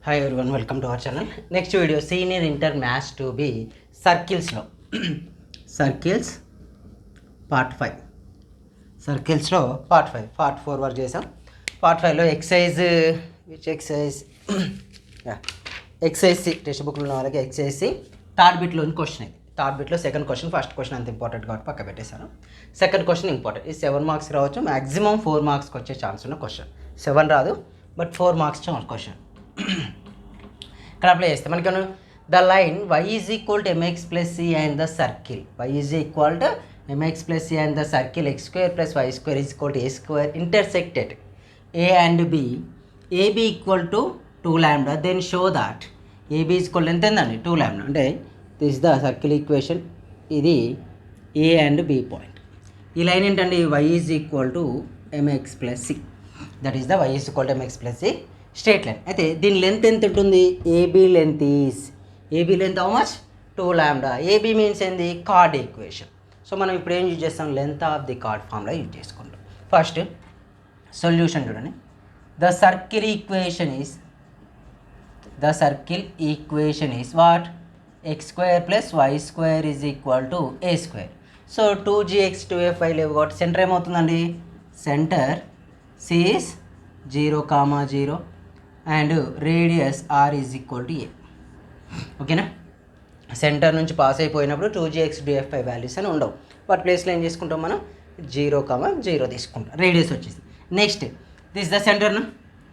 Hi everyone, welcome to our channel. Next video, Senior Inter Maths 2B Circles లో Circles Part 5. Circles లో Part 5, Part 4 వరకు చేసాం. Part 5లో exercise exercise C టెక్స్ట్ బుక్లో ఉన్న వాళ్ళకి ఎక్సైజ్ సి థర్డ్ బిట్లోని క్వశ్చన్ ఇది. థర్డ్ బిట్లో సెకండ్ క్వశ్చన్, ఫస్ట్ క్వశ్చన్ అంత ఇంపార్టెంట్ కాబట్టి పక్క పెట్టేశాను. Second question important. ఇది 7 మార్క్స్ రావచ్చు, మ్యాక్సిమం 4 మార్క్స్కి వచ్చే ఛాన్స్ ఉన్న క్వశ్చన్. 7 రాదు, బట్ 4 మార్క్స్ క్వశ్చన్. ఇక్కడ అప్లై చేస్తే మనకి the line y is equal to mx plus c and the circle y is equal to mx plus c and the circle x square plus y square is equal to a square intersected a and b ab equal to 2 lambda then show that ab is equal ఎంత ఉందండి 2 lambda. అంటే this the circle equation, ఇది a and b పాయింట్. ఈ line ఏంటండి y is equal to mx plus C, that is the y is equal to mx plus C straight line. అయితే దీని length ఎంత ఉంటుంది? AB length is, AB length how much? 2 lambda. AB means ఏంది? Chord equation. So మనం ఇప్పుడు ఏం use చేస్తాం? Length of the chord formula use చేసుకుంటాం. ఫస్ట్ సొల్యూషన్ చూడండి. The circle equation is what? X square plus y square is equal to A square. So 2gx 2fy లేవు కాబట్టి centre ఏమవుతుందండి? Centre C is 0, 0 and radius R is equal to A. ఓకేనా? Centre నుంచి pass అయిపోయినప్పుడు 2gx 2fy values అని ఉండవు. వాటి ప్లేస్లో ఏం చేసుకుంటాం మనం? 0, 0 తీసుకుంటాం. రేడియస్ వచ్చేసి నెక్స్ట్ దిస్ ద సెంటర్నా.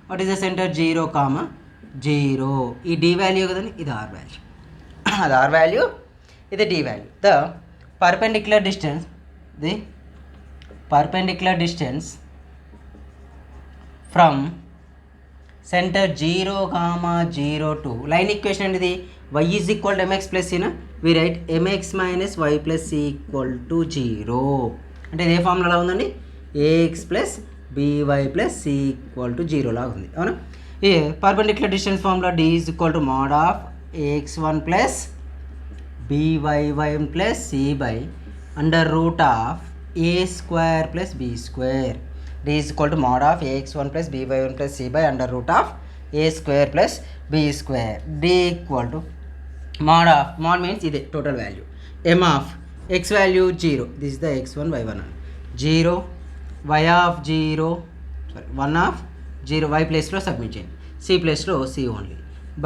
What is the centre? 0, 0. ఈ డి వాల్యూ కదండి, ఇది ఆర్ వాల్యూ. అది ఆర్ వాల్యూ, ఇది D value. The perpendicular distance from centre 0, 0 to line equation అనేది y is equal to mx plus సినా. We write mx minus why plus C equal to 0. అంటే ఇదే formula ఉందండి, ax plus by plus C equal to 0 లాగా ఉంది. అవునా? ఏ perpendicular distance formula d is equal to mod of ax1 plus by1 plus C by under root of a square plus b square. d is equal to mod of ax1 plus by1 plus c by under root of a square plus b square. d equal to mod means ఇది total value. m of x value 0, this is the x1 y1 0, y of 0, sorry 1 of 0, y place లో submit చేయండి, c place లో c only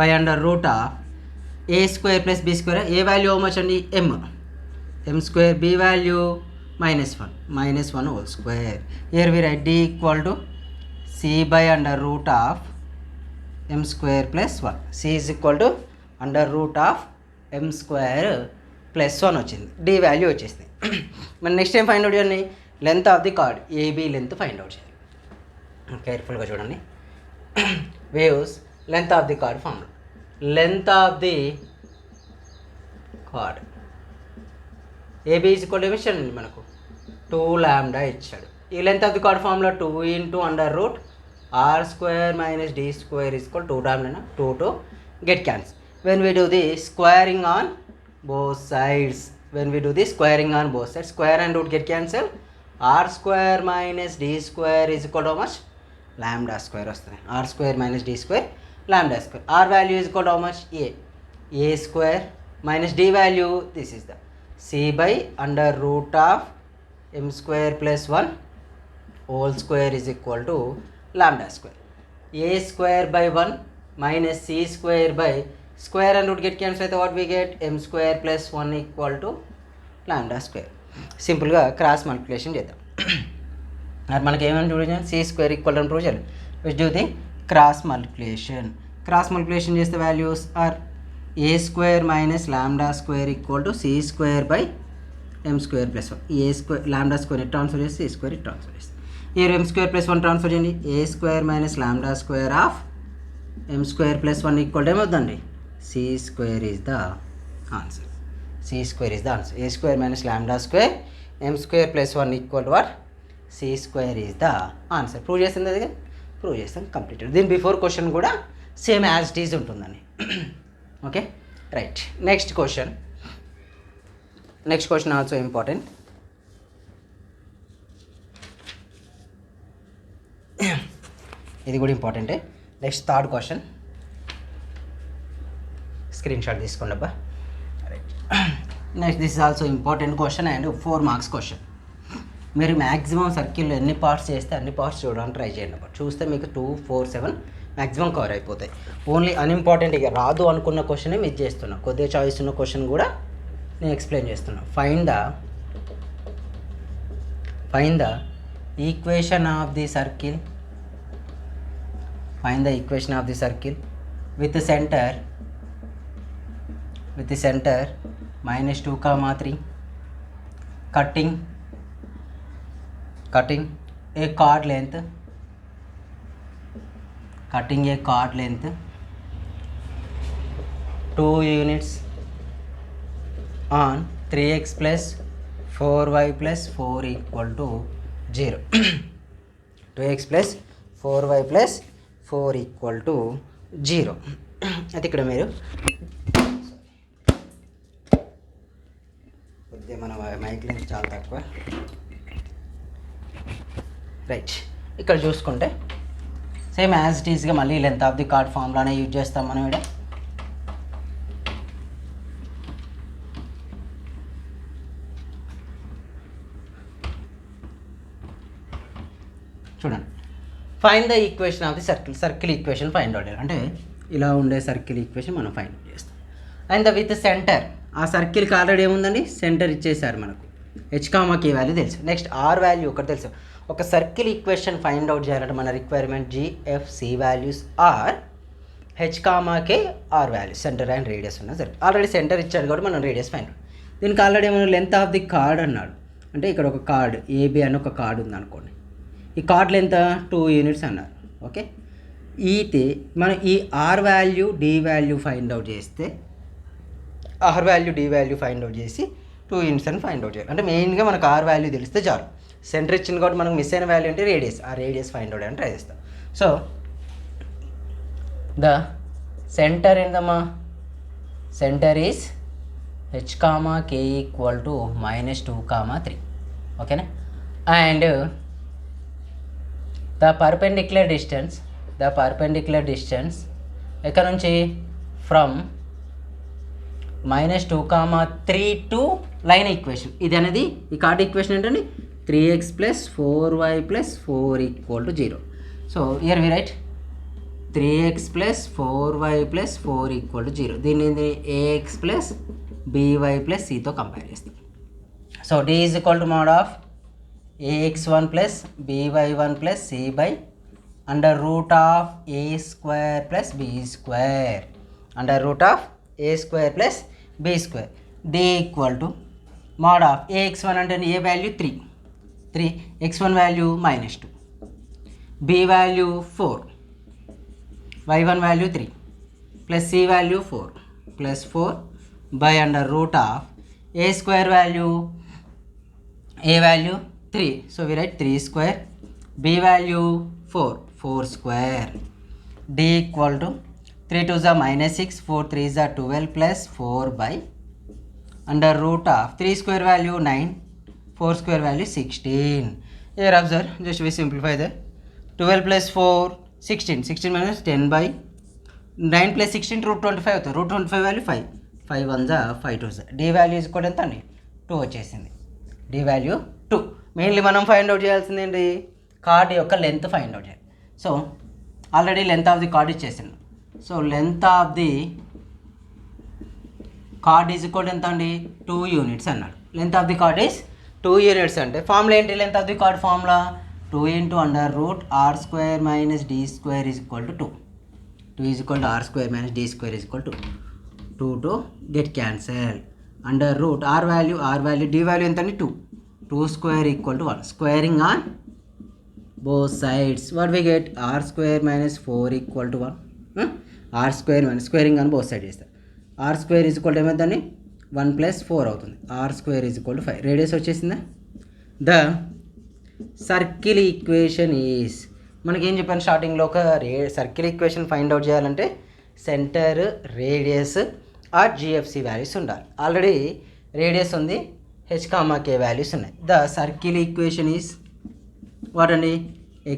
by under root of a square plus b square. a value how much అండి? m square, b value -1 whole square. Here we write d equal to c by under root of m square plus 1. c is equal to under root of m square plus 1 వచ్చింది. d value వచ్చేసింది. మరి next time find out చేయండి, length of the chord AB length find out చేయండి. కేర్ఫుల్గా చూడండి. Waves length of the chord formula. Length of the chord AB is equal to ఇచ్చాడండి మనకు 2 lambda ఇచ్చాడు. ఈ length of the chord formula 2 into under root r square minus D square is equal 2 lambda. 2 get cancel. When we do the squaring on both sides, square and root get cancel. R square minus D square is equal to how much? Lambda square వస్తుంది. R square minus D square lambda square. R value is equal to how much? A square minus D value, this is the c by under root of m square plus 1 whole square is equal to lambda square. a square by 1 minus c square by square and root get cancel అయితే what we get? m square plus 1 equal to lambda square. సింపుల్గా cross multiplication చేద్దాం. అది మనకి ఏమైనా చూడండి, c square equal to prove చేయాలి. Which do the cross multiplication చేస్తే values are a square minus lambda square equal to c square by m square plus 1. a square lambda square transfer చేసి c square transfer చేసి here m square plus 1 transfer చేయండి. a square minus lambda square of m square plus 1 equal to ఏమవుతుందండి? c square is the answer. a square minus lambda square m square plus 1 equal to what? c square is the answer. Prove చేస్తుంది అది, prove చేస్తాం, completed. దీని before question కూడా same as it is ఉంటుందండి. Okay, right. Next question also important. ఇది కూడా ఇంపార్టెంటే. Next third question. Screen shot తీసుకోండి అబ్బా. Next this is also important question and 4 marks question. మీరు మ్యాక్సిమం సర్కిల్లో ఎన్ని పార్ట్స్ చేస్తే అన్ని పార్ట్స్ చూడడానికి ట్రై చేయండి అబ్బా. చూస్తే మీకు 2, 4, 7 మ్యాక్సిమం కవర్ అయిపోతాయి. ఓన్లీ అన్ఇంపార్టెంట్ ఇక రాదు అనుకున్న క్వశ్చనే మిస్ చేస్తున్నా. కొద్దిగా చాయిస్ ఉన్న క్వశ్చన్ కూడా నేను ఎక్స్ప్లెయిన్ చేస్తున్నా. Find the equation of the circle. Find the equation of the circle with the center -2, 3, cutting a chord length 2 units on 3x plus 4y plus 4 equal to 0. 2x plus 4y plus 4 equal to 0. అయితే ఇక్కడ మీరు కొద్దిగా మన mic length చాలా తక్కువ, right. ఇక్కడ చూసుకుంటే same as it ఈస్గా మళ్ళీ లెంత్ ఆఫ్ ది కార్డ్ ఫార్ములానే యూజ్ చేస్తాం మనం. ఇక్కడ చూడండి, find the equation of the circle equation find out. అంటే ఇలా ఉండే సర్కిల్ ఈక్వేషన్ మనం ఫైండ్ అవుట్ చేస్తాం. అండ్ ద విత్ సెంటర్, ఆ సర్కిల్కి ఆల్రెడీ ఏముందండి, సెంటర్ ఇచ్చేసారు మనకు. h, k వాల్యూ తెలుసు. నెక్స్ట్ ఆర్ వాల్యూ ఒకటి తెలుసు. ఒక సర్కిల్ ఈక్వేషన్ ఫైండ్ అవుట్ చేయాలంటే మన requirement GFC values are h, k, R values, centre and radius ఉన్న సరే. ఆల్రెడీ సెంటర్ ఇచ్చాడు కాబట్టి మనం రేడియస్ ఫైండ్ అవుట్. దీనికి ఆల్రెడీ ఏమన్నా లెంత్ ఆఫ్ ది కార్డ్ అన్నాడు. అంటే ఇక్కడ ఒక కార్డ్ AB అని ఒక కార్డ్ ఉంది అనుకోండి. ఈ కార్డ్ లెంత్ 2 యూనిట్స్ అన్నారు. ఓకే, అయితే మనం ఈ R value D value find out చేస్తే, R value D value find out చేసి 2 యూనిట్స్ అని ఫైండ్ అవుట్ చేయాలి. అంటే మెయిన్గా మనకు ఆర్ వాల్యూ తెలిస్తే చాలు. సెంటర్ ఇచ్చింది కాబట్టి మనకు మిస్ అయిన వాల్యూ అంటే రేడియస్, ఆ రేడియస్ ఫైండ్ అవుట్ అని ట్రై చేస్తాం. So the centre in the centre is h, k equal to -2, 3. ఓకేనా. అండ్ ద పర్పెండిక్యులర్ డిస్టెన్స్ ఎక్కడ నుంచి, ఫ్రమ్ -2, 3 టు లైన్ ఈక్వేషన్. ఇది అనేది ఈ కార్డ్ ఈక్వేషన్ ఏంటండి, 3x + 4y + 4 equal to 0. So here we write 3x + 4y + 4 equal to 0. దీన్ని ax + by + cతో compare చేస్తాం. So d is equal to mod of ax1 + by1 + c by under root of a square plus b square, under root of a square plus b square. d equal to mod of ax1 అంటే a value 3, x1 value -2, b value 4, y1 value 3 plus c value 4 plus 4 by under root of a square value, a value 3, so we write 3 square, b value 4 square. d equal to 3 2s are -6, 4 3s are 12 plus 4 by under root of 3 square value 9, 4 square value 16. Here observe, just we simplify that. 12 plus 4 16 minus 10 by 9 plus 16 root 25 అవుతుంది. root 25 value 5, 5 1s are 5 2s. d value is కూడా ఎంత అండి, 2 వచ్చేసింది. d value 2. Mainly మనం find out చేయాల్సింది ఏంటి, chord యొక్క length find out చేయాలి. So already length of the chord ఇచ్చేసింది. So length of the chord is equal ఎంత అండి, 2 యూనిట్స్ అన్నాడు. Length of the chord is 2 units అంటే ఫార్ములా ఏంటి, length of the chord formula 2 × r² - d² is equal to 2. 2 is equal to r² - d² is equal to 2 to get cancel. Under root r value d value ఎంత అండి, 2 square equal to 1. Squaring on both sides. What we get, r² - 4 equal to 1. r² - squaring on both sides చేస్తారు. r² is equal to ఏమవుతుంది, 1 + 4 అవుతుంది. r² is equal to 5. Radius వచ్చేసిందా. The circle equation is, మనకేం చెప్పాను స్టార్టింగ్లో, ఒక circle equation find out చేయాలంటే centre, radius or GFC values ఉండాలి. ఆల్రెడీ రేడియస్ ఉంది, h, k వాల్యూస్ ఉన్నాయి. The circle equation is what అండి,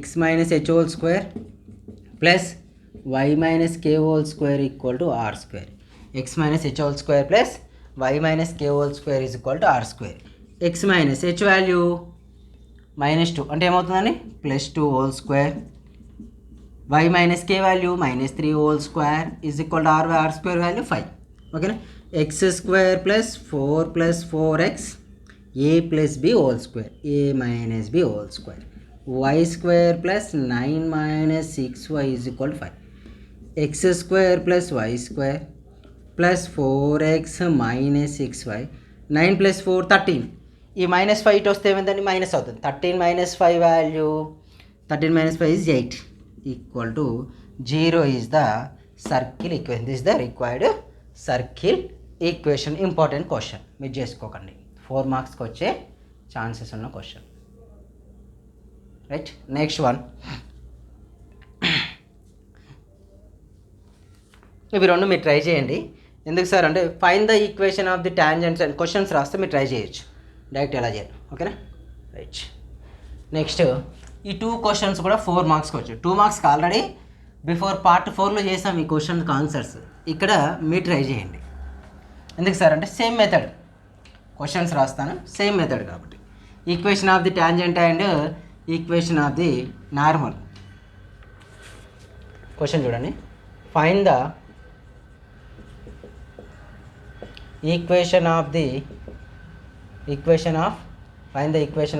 x - h² plus y - k² equal to r². x minus h whole square plus y minus k whole square is equal to r square. x minus h value -2 అంటే ఏమవుతుందండి +2 whole square, y minus k value -3 whole square is equal to r square value 5. ఓకేనా, X square plus 4 plus 4x a plus b whole square, a minus b whole square, y square plus 9 minus 6y is equal to 5. X square plus y square plus 4x minus 6y, 9 plus 4 13. ఈ -5 ఇటు వస్తే ఏమైందండి minus అవుతుంది. 13 minus 5 value 13 minus 5 is 8 equal to 0 is the circle equation. This the required circle equation. Important question, మీరు చేసుకోకండి, 4 మార్క్స్కి వచ్చే chances ఉన్న క్వశ్చన్. Right, next one. ఇవి రెండు మీరు ట్రై చేయండి. ఎందుకు సార్ అంటే find the equation of the tangents and questions రాస్తే మీరు ట్రై చేయొచ్చు, డైరెక్ట్ ఎలా చేయాలి. ఓకేనా, రైట్. నెక్స్ట్ ఈ 2 క్వశ్చన్స్ కూడా 4 మార్క్స్కి వచ్చు. 2 మార్క్స్కి ఆల్రెడీ బిఫోర్ పార్ట్ 4లో చేసాం ఈ క్వశ్చన్ ఆన్సర్స్. ఇక్కడ మీరు ట్రై చేయండి. ఎందుకు సార్ అంటే సేమ్ మెథడ్, క్వశ్చన్స్ రాస్తాను సేమ్ మెథడ్ కాబట్టి. Equation of the tangent and equation of the normal. Question చూడండి, find the equation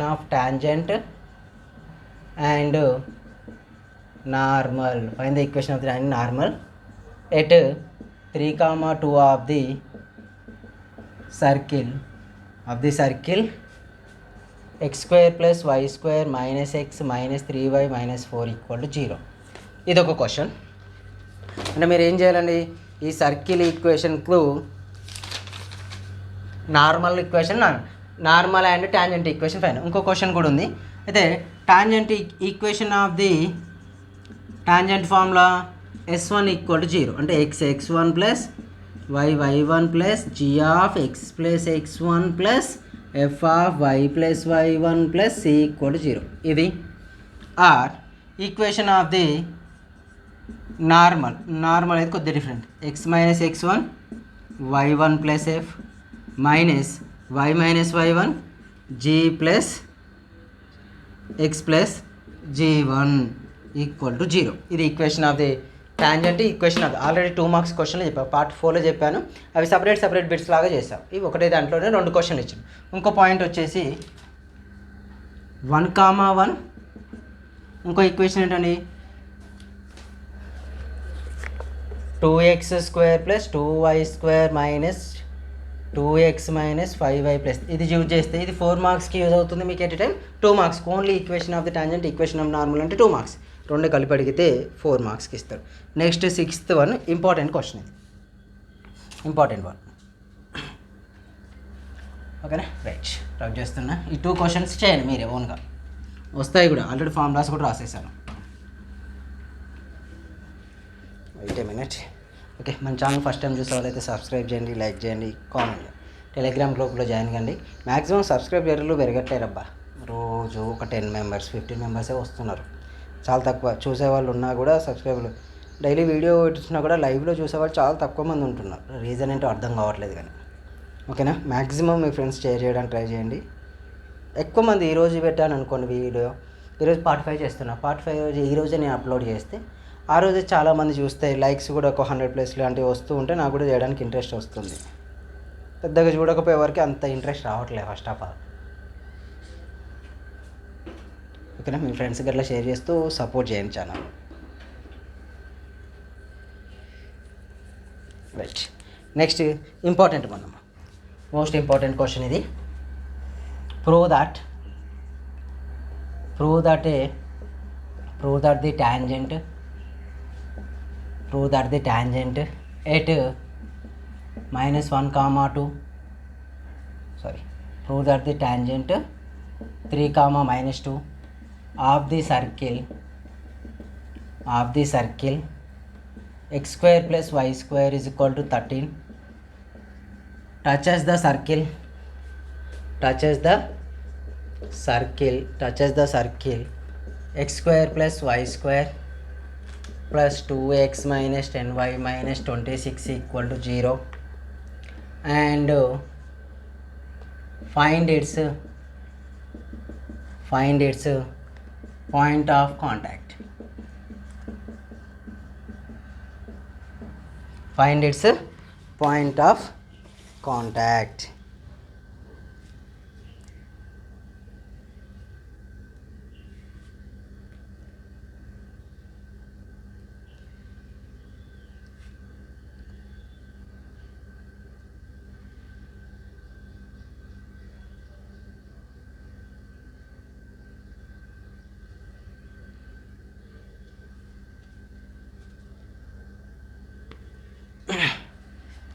of tangent and normal. Find the equation of the tangent normal at 3,2 of the circle x square plus y square minus x minus 3y minus 4 equal to 0. ఇది ఒక question. అంటే మీరు ఏం చేయాలండి, ఈ circle ఈక్వేషన్కు normal equation, normal and tangent equation fine. ఇంకో question కూడా ఉంది. అయితే tangent equation of the tangent formula s1 equal to 0 అంటే x1 plus y1 plus g of x plus x1 plus f of y plus y1 plus c equal to 0. ఇది or equation of the normal అయితే కొద్దిగా different. x minus x1 y1 plus f minus y minus y1 g plus x plus g1 equal to 0. ఇది equation of the tangent, equation of already 2 marks క్వశ్చన్లు చెప్పాను, part 4లో చెప్పాను. అవి separate bits లాగా చేసాం. ఇవి ఒకటే దాంట్లోనే 2 క్వశ్చన్లు ఇచ్చాను. ఇంకో పాయింట్ వచ్చేసి 1,1. ఇంకో ఈక్వేషన్ ఏంటండి 2x square plus 2y square minus 2x minus 5y plus. ఇది యూజ్ చేస్తే ఇది 4 మార్క్స్కి యూజ్ అవుతుంది మీకు. At time 2 marks only equation of the tangent, equation of normal అంటే 2 మార్క్స్. రెండు కలిపి అడిగితే 4 మార్క్స్కి ఇస్తారు. Next 6th one important question, ఇది ఇంపార్టెంట్ వన్. ఓకేనా, రైట్. రబ్ చేస్తున్నా. ఈ 2 క్వశ్చన్స్ చేయండి మీరే ఓన్గా, వస్తాయి కూడా. ఆల్రెడీ ఫార్ములాస్ కూడా రాసేసాను. Wait a minute. ఓకే, మన ఛానల్ ఫస్ట్ టైం చూసే వాళ్ళైతే సబ్స్క్రైబ్ చేయండి, లైక్ చేయండి, కామెంట్ చేయండి. టెలిగ్రామ్ గ్రూప్లో జాయిన్ కండి. మ్యాక్సిమం సబ్స్క్రైబర్లు పెరగట్లేరబ్బా. రోజు ఒక 10 మెంబర్స్ 15 మెంబర్సే వస్తున్నారు. చాలా తక్కువ చూసేవాళ్ళు ఉన్నా కూడా సబ్స్క్రైబర్లు. డైలీ వీడియో ఇచ్చినా కూడా లైవ్లో చూసేవాళ్ళు చాలా తక్కువ మంది ఉంటున్నారు. రీజన్ ఏంటో అర్థం కావట్లేదు కానీ. ఓకేనా, మ్యాక్సిమం మీ ఫ్రెండ్స్ షేర్ చేయడానికి ట్రై చేయండి. ఎక్కువ మంది ఈరోజు పెట్టాను అనుకోండి వీడియో, ఈరోజు పార్ట్ 5 చేస్తున్నా. పార్ట్ 5 ఈరోజే నేను అప్లోడ్ చేస్తే ఆ రోజే చాలామంది చూస్తే లైక్స్ కూడా ఒక 100+ లాంటివి వస్తూ ఉంటే నాకు కూడా చేయడానికి ఇంట్రెస్ట్ వస్తుంది. పెద్దగా చూడకపోయే వరకు అంత ఇంట్రెస్ట్ రావట్లేదు ఫస్ట్ ఆఫ్ ఆల్. ఓకేనా, మీ ఫ్రెండ్స్కి అట్లా షేర్ చేస్తూ సపోర్ట్ చేయండి ఛానల్. రైట్, నెక్స్ట్ ఇంపార్టెంట్ మనం మోస్ట్ ఇంపార్టెంట్ క్వశ్చన్ ఇది. Prove that the tangent at -1,2 prove that the tangent 3, -2 of the circle x square plus y square is equal to 13 touches the circle x square plus y square plus 2x minus 10y minus 26 equal to 0 and find its point of contact. Find its point of contact.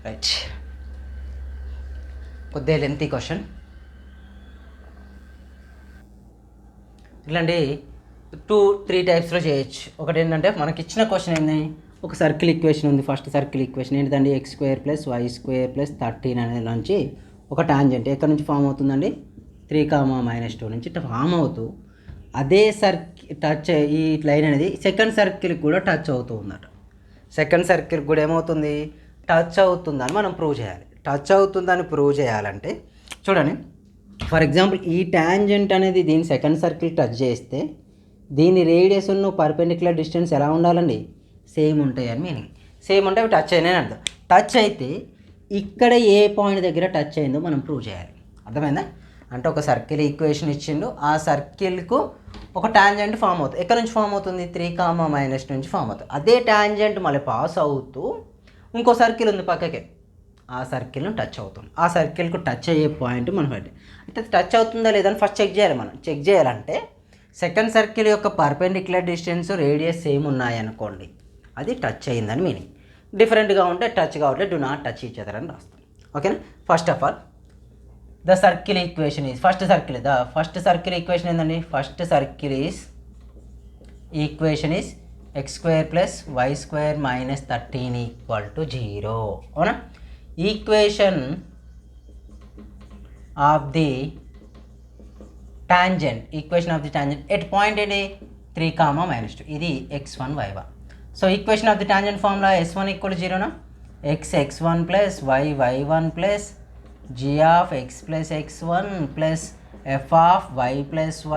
Right, కొద్దిగా lengthy question. ఇట్లాంటి 2-3 టైప్స్లో చేయొచ్చు. ఒకటి ఏంటంటే మనకి ఇచ్చిన question ఏంది, ఒక circle equation ఉంది. ఫస్ట్ సర్కిల్ ఈక్వేషన్ ఏంటిదండి, x² + y² + 13 అనే నుంచి ఒక టాంజెంట్ ఎక్కడి నుంచి ఫామ్ అవుతుందండి, 3, -2 నుంచి ఇట్లా ఫామ్ అవుతూ అదే టచ్ ఈ లైన్ అనేది సెకండ్ సర్కిల్కి కూడా టచ్ అవుతూ ఉందట. సెకండ్ సర్కిల్కి కూడా ఏమవుతుంది, టచ్ అవుతుందని మనం ప్రూవ్ చేయాలి. టచ్ అవుతుందని ప్రూవ్ చేయాలంటే చూడండి, ఫర్ ఎగ్జాంపుల్ ఈ ట్యాంజెంట్ అనేది దీని సెకండ్ సర్కిల్ టచ్ చేస్తే దీని రేడియస్ ఉన్న పర్పెండిక్యులర్ డిస్టెన్స్ ఎలా ఉండాలండి, సేమ్ ఉంటాయి అని మీనింగ్. సేమ్ ఉంటే అవి టచ్ అయినాయి అర్థం. టచ్ అయితే ఇక్కడ ఏ పాయింట్ దగ్గర టచ్ అయిందో మనం ప్రూవ్ చేయాలి. అర్థమైందా? అంటే ఒక సర్కిల్ ఈక్వేషన్ ఇచ్చిండు, ఆ సర్కిల్కు ఒక టాంజెంట్ ఫామ్ అవుతుంది. ఎక్కడి నుంచి ఫామ్ అవుతుంది, 3, నుంచి ఫామ్ అవుతుంది. అదే టాంజెంట్ మళ్ళీ పాస్ అవుతూ ఇంకో సర్కిల్ ఉంది పక్కకే, ఆ సర్కిల్ను టచ్ అవుతుంది. ఆ సర్కిల్కు టచ్ అయ్యే పాయింట్ మనం పెట్టి అంటే టచ్ అవుతుందా లేదని ఫస్ట్ చెక్ చేయాలి. మనం చెక్ చేయాలంటే సెకండ్ సర్కిల్ యొక్క పర్పెండిక్యులర్ డిస్టెన్స్ రేడియస్ సేమ్ ఉన్నాయనుకోండి, అది టచ్ అయ్యిందని మీనింగ్. డిఫరెంట్గా ఉంటే టచ్ కావట్లేదు, do not touch each other అని రాస్తాం. ఓకేనా? First of all the circle equation is first circle equation ఏంటండి, first circle equation is x² + y² - 13 = 0. అవునా? Equation of the tangent at point ఏంటి, 3, ఇది x1 y1. So equation of the tangent formula s1 = 0 x(x1 + y(y1) + g of x + x1 + f of y +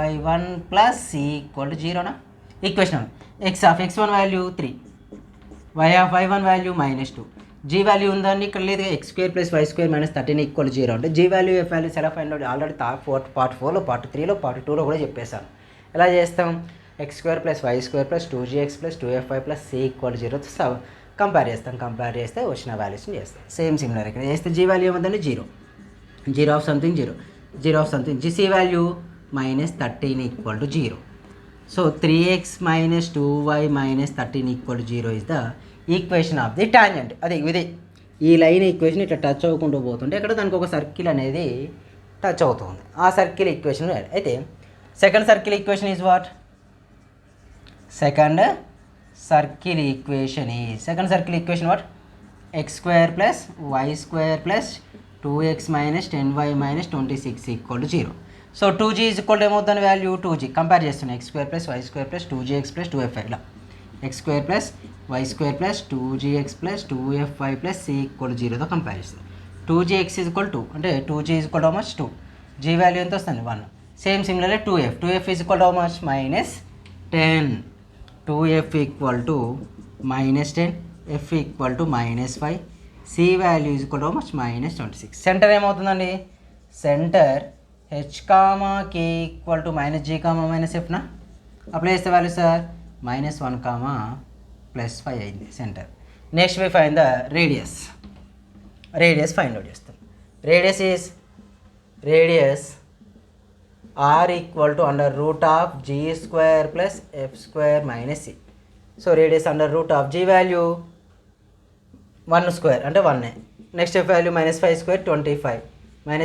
y1 + c = 0. Equation x of x1 value 3, y of y1 value -2, g value ఉందండి ఇక్కడ లేదు. x² + y² - 13 = 0 అంటే g value f value ఎలా find out, already part 4లో part 3లో part 2లో కూడా చెప్పేశాను. ఎలా చేస్తాం, x² + y² + 2gx + 2fy + c = 0 compare చేస్తాం. కంపేర్ చేస్తే వచ్చిన వాల్యూస్ని చేస్తాం. సిమిలర్ ఇక్కడ చేస్తే g వాల్యూ ఏమవుతుంది, 0 of something 0 of something, gc value -13 = 0. So 3x - 2y - 13 = 0 is the equation of the tangent. అదే ఇది ఈ లైన్ ఈక్వేషన్ ఇట్లా టచ్ అవ్వకుండా పోతుంటే ఇక్కడ దానికి ఒక సర్కిల్ అనేది టచ్ అవుతుంది. ఆ సర్కిల్ ఈక్వేషన్ అయితే second circle equation is what, second circle equation what, x² + y² + 2x - 10y - 26 = 0. So 2g ఏమవుతుంది వాల్యూ, 2g కంపేర్ చేస్తున్నాం, x² + y² + 2gx + 2fy ఇలా x² + y² + 2gx + 2fy + c = 0తో compare చేస్తాం. 2gx = 2 అంటే 2g = how much 2, g value ఎంత వస్తుంది 1. Similarly 2f = how much -10, 2f = -10, f = -5, c value = how much -26. Centre ఏమవుతుందండి, centre h, k = -g, -f నా apply చేస్తే value sir -1, +5 అయింది సెంటర్. Next we find the radius find out చేస్తాం. Radius r = √g² + f² - c. So radius √g value 1² అంటే 1. Next f value -5² 25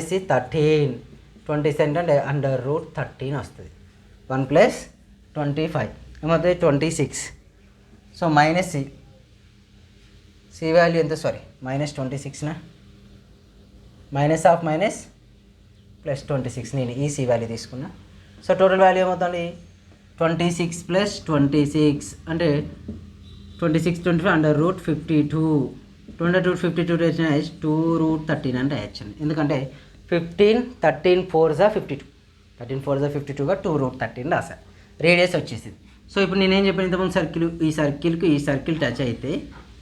- c 13, 20 అంటే √13 వస్తుంది. 1 + 25 ఏమవుతుంది 26. సో c వాల్యూ ఎంత, సారీ -26 ఆఫ్ +26 నేను ఈ c వాల్యూ తీసుకున్నా. సో టోటల్ వాల్యూ ఏమవుతుంది 26 + 26 అంటే 26 25 అండర్ రూట్ 52 22 రాయచ్చు 2√13 అని రాయచ్చు. ఎందుకంటే 15 13 4 52 13 4 52గా 2√13 రాశాను. రేడియస్ వచ్చేసింది. సో ఇప్పుడు నేనేం చెప్పాను ఇంతకుముందు సర్కిల్, ఈ సర్కిల్కి ఈ సర్కిల్ టచ్ అయితే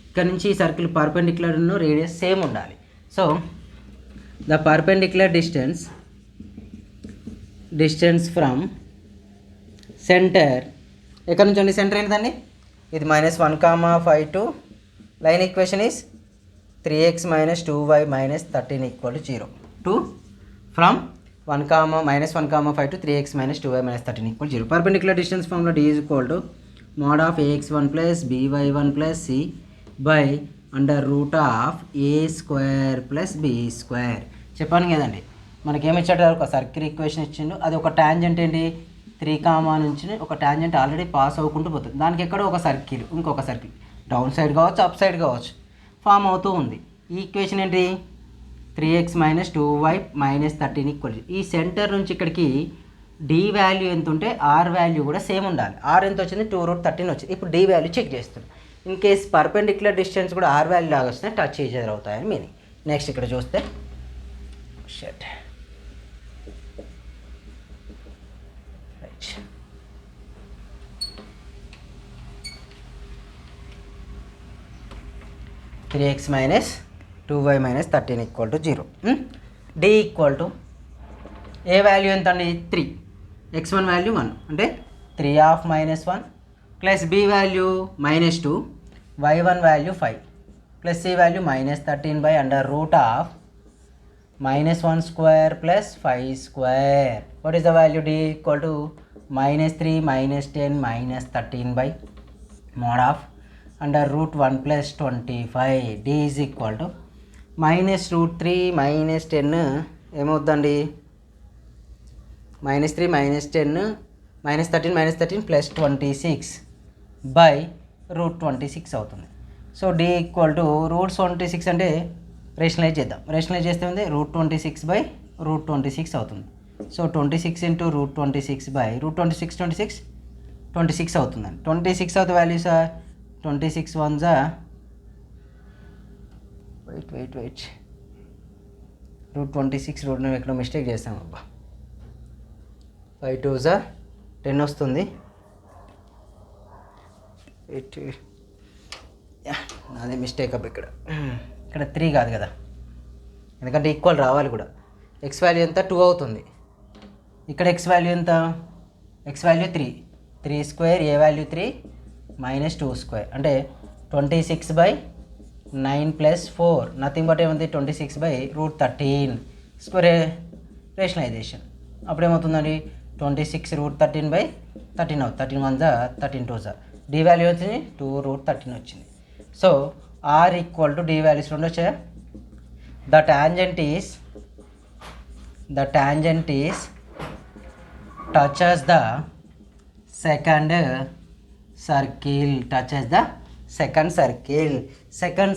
ఇక్కడ నుంచి ఈ సర్కిల్ పర్పెండిక్యులర్ రేడియస్ సేమ్ ఉండాలి. So the perpendicular distance from centre, ఎక్కడ నుంచి అండి సెంటర్ ఏంటండి, ఇది -1, 5 to line equation is 3x - 2y - 13 = 0 to from 1, -1, 5 to 3x - 2y - 13 = 0. Perpendicular distance formula D is equal to mod of ax1 plus by1 plus c by under root of a square plus b square. చెప్పాను కదండి, మనకేమి ఇచ్చాడు, ఒక circle equation ఇచ్చిండు, అది ఒక tangent ఏంటి 3, నుంచి ఒక ట్యాంజెంట్ ఆల్రెడీ పాస్ అవ్వకుంటూ పోతుంది, దానికి ఎక్కడో ఒక సర్కిల్, ఇంకొక సర్కిల్ డౌన్ సైడ్ కావచ్చు అప్ సైడ్ కావచ్చు ఫామ్ అవుతూ ఉంది. ఈ ఈక్వేషన్ ఏంటి 3x - 2y - 13 = ఈ సెంటర్ నుంచి ఇక్కడికి d వాల్యూ ఎంత ఉంటే r వాల్యూ కూడా సేమ్ ఉండాలి. r ఎంత వచ్చింది 2√13 వచ్చింది. ఇప్పుడు d వాల్యూ చెక్ చేస్తున్నాం. ఇన్ కేస్ పర్పెండిక్యులర్ డిస్టెన్స్ కూడా r వాల్యూ లాగా వస్తే టచ్ ఈచ్ అదర్ అవుతాయని మీనింగ్. నెక్స్ట్ ఇక్కడ చూస్తే shut right 3x - 2y - 13 = 0. d = ఏ వాల్యూ ఎంత అండి 3, x1 వాల్యూ 1 అంటే 3/-1 plus b value -2, y1 value 5 plus c value -13 by under root of -1 square plus 5 square. What is the value d = -3 -10 -13 by mod of under root 1 plus 25. d is equal to -√3 -10 ఏమవుతుందండి, -3 -10 -13 plus 26 by √26 అవుతుంది. So d = √26 అంటే rationalise చేద్దాం, rationalise చేస్తే ఉంది √26 by √26 అవుతుంది. So 26 × √26 by √26 అవుతుందండి. 26 అవుతుంది value sir, 26 1 wait √26 నేను ఎక్కడ మిస్టేక్ చేస్తాం అబ్బా, 5 2 10 వస్తుంది. నాదే మిస్టేక్ అబ్బా, ఇక్కడ 3 కాదు కదా, ఎందుకంటే ఈక్వల్ రావాలి కూడా. ఎక్స్ వాల్యూ ఎంత 2 అవుతుంది, ఇక్కడ ఎక్స్ వాల్యూ ఎంత, ఎక్స్ వాల్యూ 3 స్క్వేర్, ఏ వాల్యూ 3 -2 స్క్వేర్ అంటే 26/9 + 4 నథింగ్ బట్ ఏముంది 26/√13 స్క్వేర్ రేషనలైజేషన్. అప్పుడు ఏమవుతుందండి 26 √13/13 అవుతుంది. 13 1 13 2 d వాల్యూ వచ్చింది 2√13 వచ్చింది. సో r = d వాల్యూస్ రెండు వచ్చాయా. The tangent is touches the second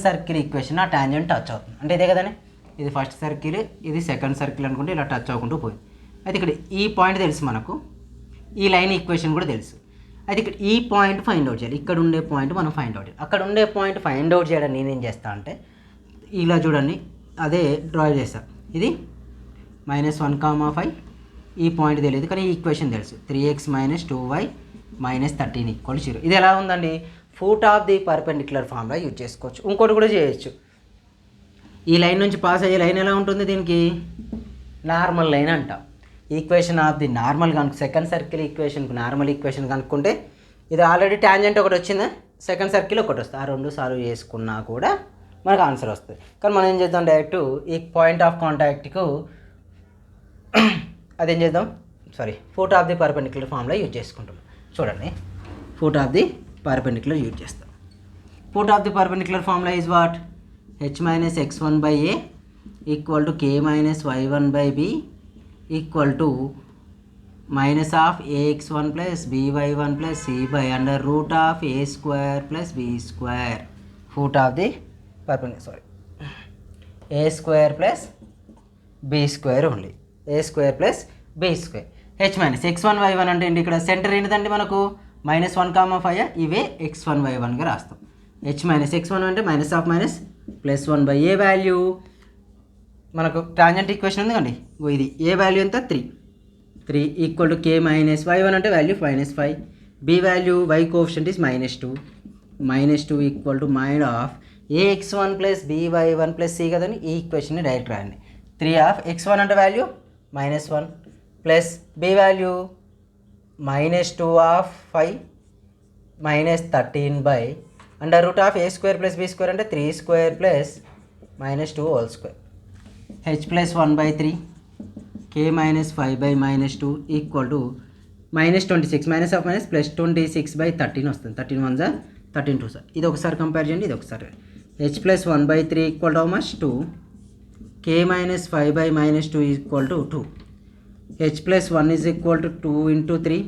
circle equation ఆ టాంజెంట్ టచ్ అవుతుంది అంటే ఇదే కదండి, ఇది ఫస్ట్ సర్కిల్ ఇది సెకండ్ సర్కిల్ అనుకుంటే ఇలా టచ్ అవ్వకుంటూ పోయింది. అయితే ఇక్కడ ఈ పాయింట్ తెలుసు మనకు, ఈ లైన్ ఈక్వేషన్ కూడా తెలుసు. అయితే ఇక్కడ ఈ పాయింట్ ఫైండ్ అవుట్ చేయాలి, ఇక్కడ ఉండే పాయింట్ మనం ఫైండ్ అవుట్ చేయాలి. అక్కడ ఉండే పాయింట్ ఫైండ్ అవుట్ చేయడం నేనేం చేస్తా అంటే ఇలా చూడండి, అదే డ్రా చేస్తాను. ఇది -1, 5 ఈ పాయింట్ తెలియదు కానీ ఈ ఈక్వేషన్ తెలుసు 3x - 2y - 13 = 0. ఇది ఎలా ఉందండి, foot of the perpendicular formula use చేసుకోవచ్చు. ఇంకోటి కూడా చేయొచ్చు, ఈ లైన్ నుంచి పాస్ అయ్యే లైన్ ఎలా ఉంటుంది, దీనికి నార్మల్ లైన్ అంటాం. ఈక్వేషన్ ఆఫ్ ది నార్మల్ కనుక సెకండ్ సర్కిల్ ఈక్వేషన్కి నార్మల్ ఈక్వేషన్ కనుక్కుంటే ఇది ఆల్రెడీ టాంజెంట్ ఒకటి వచ్చిందా, సెకండ్ సర్కిల్ ఒకటి వస్తుంది, ఆ రెండు సాల్వ్ చేసుకున్నా కూడా మనకు ఆన్సర్ వస్తుంది. కానీ మనం ఏం చేద్దాం, డైరెక్ట్ ఈ పాయింట్ ఆఫ్ కాంటాక్ట్కు అదేం చేద్దాం, foot of the perpendicular formula use చేసుకుంటాం. చూడండి, foot of the perpendicular use చేస్తాం. Foot of the perpendicular formula is what, h - x1/a = k - y1/b = -ax1 + by1 + c by under root of a square + b square. Foot of the perpendicular, a square + b square only, a square + b square. h - x1 y1 అంటే ఏంటి, ఇక్కడ centre ఏంటిదండి మనకు -1, 5 ఇవే x1 y1గా రాస్తాం. H minus x1 అంటే minus of minus plus 1 by A value మనకు tangent equation ఉంది కండి ఇది ఏ వాల్యూ ఎంత 3 equal to K minus y1 అంటే value -5 b value y coefficient is -2 equal to mod of ax1 plus by1 plus c కదండి ఈ ఈక్వేషన్ని డైరెక్ట్ రాయండి 3 ఆఫ్ x1 అంటే value -1 plus b value -2 of 5 -13 by under root of a square plus b square అంటే 3 square plus -2 whole square h plus 1/3 k minus 5 by -2 equal to -26 minus of minus plus 26/13 వస్తుంది 13 1 జా 13 2 sir ఇది ఒకసారి compare చేయండి ఇది ఒకసారి h plus 1/3 equal to how much 2 k minus 5 by -2 equal to 2 h plus 1 is equal to 2 into 3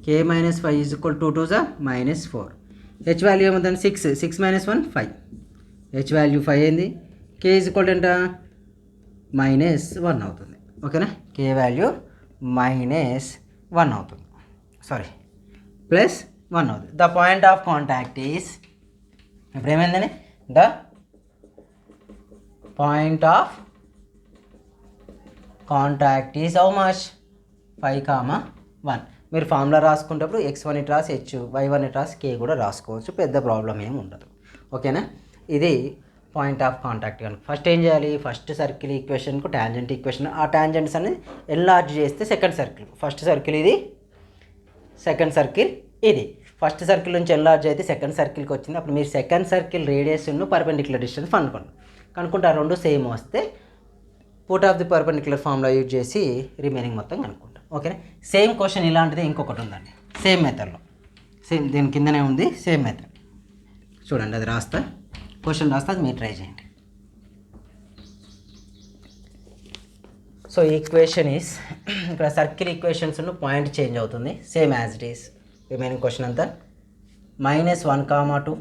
k minus 5 is equal to 2 జా -4 h value ఏమవుతుంది 6 minus 1 5 h value 5 అయింది k ఈజ్ ఈక్వల్ టు ఎంత -1 అవుతుంది ఓకేనా k value -1 అవుతుంది sorry plus 1 అవుతుంది the point of contact is ఇప్పుడు ఏమైందని the point of contact is how much 5,1 మీరు ఫార్ములా రాసుకునేటప్పుడు x1 ఇట్ రాసి y1 ఇట్ రాసి k కూడా రాసుకోవచ్చు పెద్ద ప్రాబ్లం ఏమి ఉండదు ఓకేనా ఇది పాయింట్ ఆఫ్ కాంటాక్ట్ కనుక ఫస్ట్ ఏం చేయాలి ఫస్ట్ సర్కిల్ ఈక్వేషన్కు టాంజెంట్ ఈక్వేషన్ ఆ టాంజెంట్స్ అనేది ఎన్లార్జ్ చేస్తే సెకండ్ సర్కిల్ ఫస్ట్ సర్కిల్ ఇది సెకండ్ సర్కిల్ ఇది ఫస్ట్ సర్కిల్ నుంచి ఎన్లార్జ్ అయితే సెకండ్ సర్కిల్కి వచ్చింది అప్పుడు మీరు సెకండ్ సర్కిల్ రేడియస్ను పర్పెండిక్యులర్ డిస్టెన్స్ కనుక్కుంటే ఆ రెండు సేమ్ వస్తే put off the perpendicular formula use చేసి రిమైనింగ్ మొత్తం కనుక్కుంటాం ఓకేనా సేమ్ క్వశ్చన్ ఇలాంటిది ఇంకొకటి ఉందండి సేమ్ మెథడ్లో సేమ్ దీని కిందనే ఉంది సేమ్ మెథడ్ చూడండి అది రాస్తా క్వశ్చన్ రాస్తా అది మీరు ట్రై చేయండి సో ఈక్వేషన్ ఈస్ ఇక్కడ సర్కిల్ ఈక్వేషన్స్ పాయింట్ చేంజ్ అవుతుంది same as it is remaining question అంతా -1,2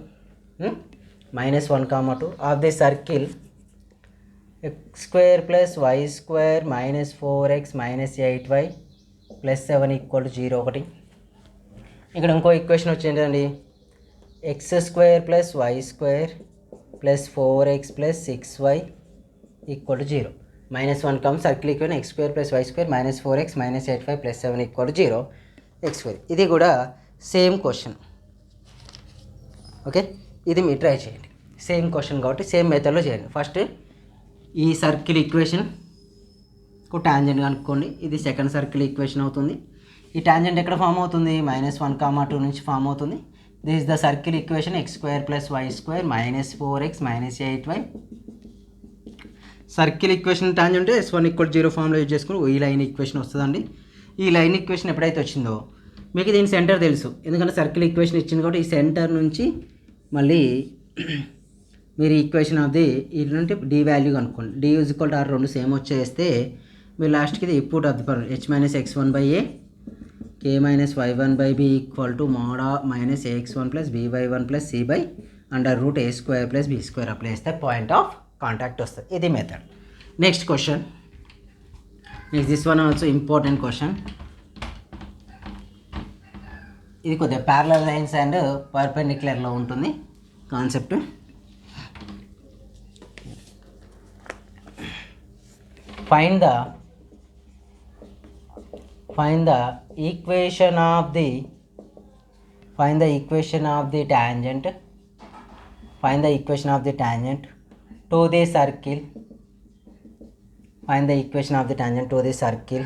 -1,2 of the circle x² + y² -4x -8y +7 = 0 ఒకటి ఇక్కడ ఇంకో ఈక్వేషన్ వచ్చిందండి x² + y² +4x + 6y = 0 -1 come circle equation x² + y² -4x -8y +7 = 0 x² ఇది కూడా same question okay ఇది మీరు ట్రై చేయండి సేమ్ క్వశ్చన్ కాబట్టి సేమ్ మెథడ్లో చేయండి ఫస్ట్ ఈ సర్కిల్ ఈక్వేషన్కు టాంజెంట్ కనుక్కోండి ఇది సెకండ్ సర్కిల్ ఈక్వేషన్ అవుతుంది ఈ టాంజెంట్ ఎక్కడ ఫామ్ అవుతుంది -1,2 నుంచి ఫామ్ అవుతుంది this is the circle equation x² + y² -4x -8y circle equation tangent s1 = 0 ఫామ్లో యూజ్ చేసుకుని ఈ లైన్ ఈక్వేషన్ వస్తుందండి ఈ లైన్ ఈక్వేషన్ ఎప్పుడైతే వచ్చిందో మీకు దీని సెంటర్ తెలుసు ఎందుకంటే సర్కిల్ ఈక్వేషన్ ఇచ్చింది కాబట్టి ఈ సెంటర్ నుంచి మళ్ళీ మీరు ఈక్వేషన్ ఆఫ్ ది ఏంటంటే డి వాల్యూ కనుక్కోండి డి = r రెండు సేమ్ వచ్చేస్తే మీరు లాస్ట్కి ఇది input of the per h - x1/a k - y1/b = mod -ax1 + by1 + c / √a² + b² apply చేస్తే పాయింట్ ఆఫ్ కాంటాక్ట్ వస్తుంది ఇది method next question this one also important question ఇది కొద్దిగా ప్యారలల్ లైన్స్ అండ్ పర్పెండిక్యులర్లో ఉంటుంది concept find the equation of the tangent to the circle